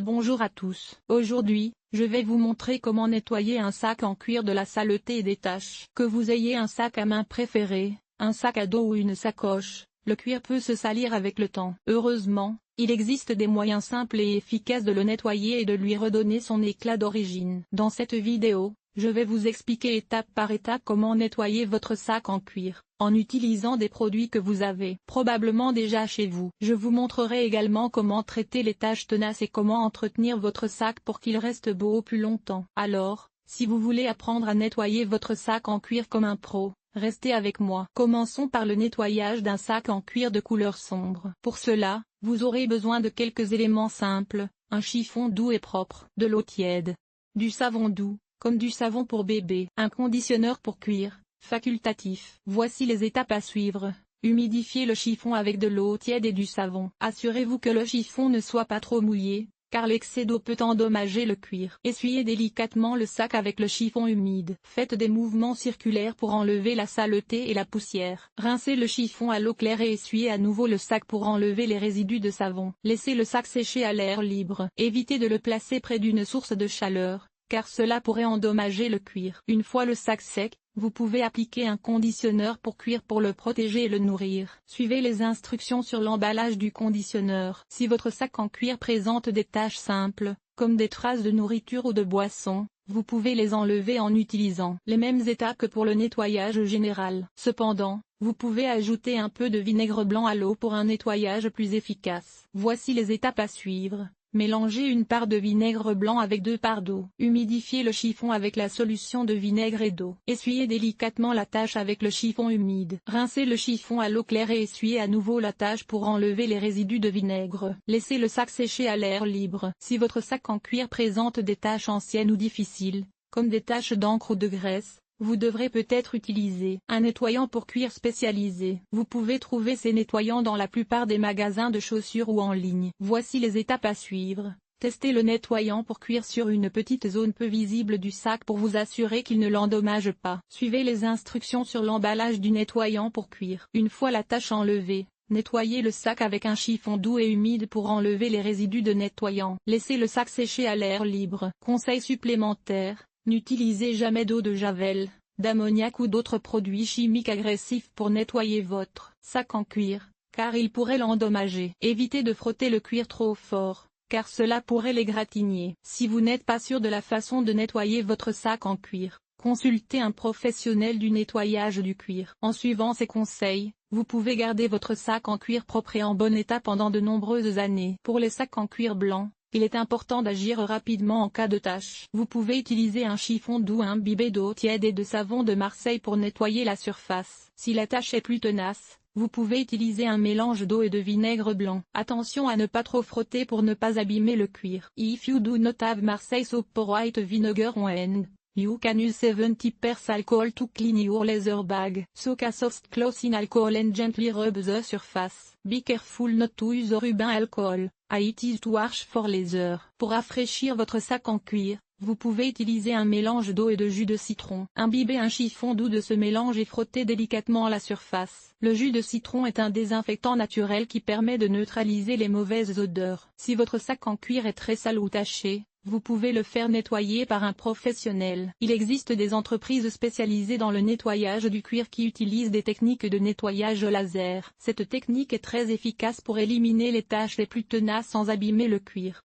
Bonjour à tous. Aujourd'hui, je vais vous montrer comment nettoyer un sac en cuir de la saleté et des taches. Que vous ayez un sac à main préféré, un sac à dos ou une sacoche, le cuir peut se salir avec le temps. Heureusement, il existe des moyens simples et efficaces de le nettoyer et de lui redonner son éclat d'origine. Dans cette vidéo, je vais vous expliquer étape par étape comment nettoyer votre sac en cuir, en utilisant des produits que vous avez probablement déjà chez vous. Je vous montrerai également comment traiter les taches tenaces et comment entretenir votre sac pour qu'il reste beau plus longtemps. Alors, si vous voulez apprendre à nettoyer votre sac en cuir comme un pro, restez avec moi. Commençons par le nettoyage d'un sac en cuir de couleur sombre. Pour cela, vous aurez besoin de quelques éléments simples: un chiffon doux et propre, de l'eau tiède, du savon doux, comme du savon pour bébé, un conditionneur pour cuir, facultatif. Voici les étapes à suivre. Humidifiez le chiffon avec de l'eau tiède et du savon. Assurez-vous que le chiffon ne soit pas trop mouillé, car l'excès d'eau peut endommager le cuir. Essuyez délicatement le sac avec le chiffon humide. Faites des mouvements circulaires pour enlever la saleté et la poussière. Rincez le chiffon à l'eau claire et essuyez à nouveau le sac pour enlever les résidus de savon. Laissez le sac sécher à l'air libre. Évitez de le placer près d'une source de chaleur, car cela pourrait endommager le cuir. Une fois le sac sec, vous pouvez appliquer un conditionneur pour cuir pour le protéger et le nourrir. Suivez les instructions sur l'emballage du conditionneur. Si votre sac en cuir présente des taches simples, comme des traces de nourriture ou de boisson, vous pouvez les enlever en utilisant les mêmes étapes que pour le nettoyage général. Cependant, vous pouvez ajouter un peu de vinaigre blanc à l'eau pour un nettoyage plus efficace. Voici les étapes à suivre. Mélangez une part de vinaigre blanc avec 2 parts d'eau. Humidifiez le chiffon avec la solution de vinaigre et d'eau. Essuyez délicatement la tache avec le chiffon humide. Rincez le chiffon à l'eau claire et essuyez à nouveau la tache pour enlever les résidus de vinaigre. Laissez le sac sécher à l'air libre. Si votre sac en cuir présente des taches anciennes ou difficiles, comme des taches d'encre ou de graisse, vous devrez peut-être utiliser un nettoyant pour cuir spécialisé. Vous pouvez trouver ces nettoyants dans la plupart des magasins de chaussures ou en ligne. Voici les étapes à suivre. Testez le nettoyant pour cuir sur une petite zone peu visible du sac pour vous assurer qu'il ne l'endommage pas. Suivez les instructions sur l'emballage du nettoyant pour cuir. Une fois la tache enlevée, nettoyez le sac avec un chiffon doux et humide pour enlever les résidus de nettoyant. Laissez le sac sécher à l'air libre. Conseil supplémentaire: n'utilisez jamais d'eau de javel, d'ammoniac ou d'autres produits chimiques agressifs pour nettoyer votre sac en cuir, car ils pourraient l'endommager. Évitez de frotter le cuir trop fort, car cela pourrait l'égratigner. Si vous n'êtes pas sûr de la façon de nettoyer votre sac en cuir, consultez un professionnel du nettoyage du cuir. En suivant ces conseils, vous pouvez garder votre sac en cuir propre et en bon état pendant de nombreuses années. Pour les sacs en cuir blanc, il est important d'agir rapidement en cas de tache. Vous pouvez utiliser un chiffon doux imbibé d'eau tiède et de savon de Marseille pour nettoyer la surface. Si la tache est plus tenace, vous pouvez utiliser un mélange d'eau et de vinaigre blanc. Attention à ne pas trop frotter pour ne pas abîmer le cuir. If you do not have Marseille soap or white vinegar on hand, you can use 70% alcohol to clean your leather bag. Soak a soft cloth in alcohol and gently rub the surface. Be careful not to use rubbing alcohol, it is too harsh for leather. Pour rafraîchir votre sac en cuir, vous pouvez utiliser un mélange d'eau et de jus de citron. Imbibez un chiffon doux de ce mélange et frottez délicatement la surface. Le jus de citron est un désinfectant naturel qui permet de neutraliser les mauvaises odeurs. Si votre sac en cuir est très sale ou taché, vous pouvez le faire nettoyer par un professionnel. Il existe des entreprises spécialisées dans le nettoyage du cuir qui utilisent des techniques de nettoyage laser. Cette technique est très efficace pour éliminer les taches les plus tenaces sans abîmer le cuir.